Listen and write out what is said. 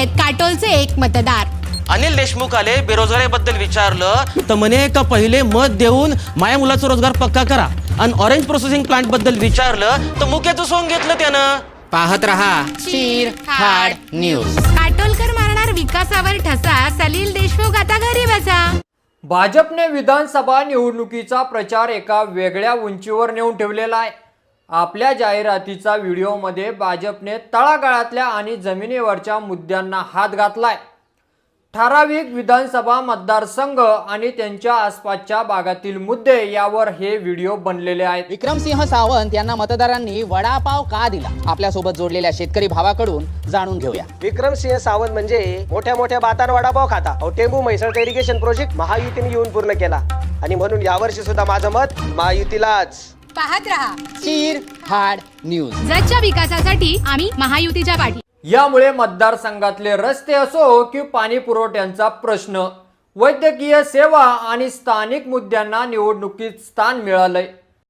आहेत काटोलचे एक मतदार. अनिल देशमुख आले, बेरोजगारीबद्दल विचारलं तर म्हणे का पहिले मत देऊन माया मुलाचा रोजगार पक्का करा. आणि ऑरेंज प्रोसेसिंग प्लांट बद्दल विचारलं तर मुक्याचं सोंग घेतलं त्यानं. पाहत रहा चीरफाड न्यूज. काटोलकर मारणार विकासावर ठसा, सलील देशमुख आता घरी बसा. भाजपने विधानसभा निवडणुकीचा प्रचार एका वेगळ्या उंचीवर नेऊन ठेवलेला आहे. आपल्या जाहिरातीचा व्हिडिओमध्ये भाजपने तळागाळातल्या आणि जमिनीवरच्या मुद्द्यांना हात घातलाय. ठराविक विधानसभा मतदारसंघ आणि त्यांच्या आसपासच्या भागातील मुद्दे यावर हे व्हिडिओ बनलेले आहेत. विक्रमसिंह सावंत यांना मतदारांनी वडापाव का दिला, आपल्यासोबत जोडलेल्या शेतकरी भावाकडून जाणून घेऊया. विक्रमसिंह सावंत म्हणजे मोठ्या मोठ्या बातान वडापाव खाता. टेंबू म्हैसळचा इरिगेशन प्रोजेक्ट महायुतीने येऊन पूर्ण केला आणि म्हणून यावर्षी सुद्धा माझं मत महायुतीलाच. पाहत रहा चीरफाड न्यूज. जगच्या विकासासाठी आम्ही महायुतीच्या पाठी. यामुळे मतदारसंघातले रस्ते असो की पाणी पुरवठ्यांचा प्रश्न, वैद्यकीय सेवा आणि स्थानिक मुद्द्यांना निवडणुकीत स्थान मिळालंय.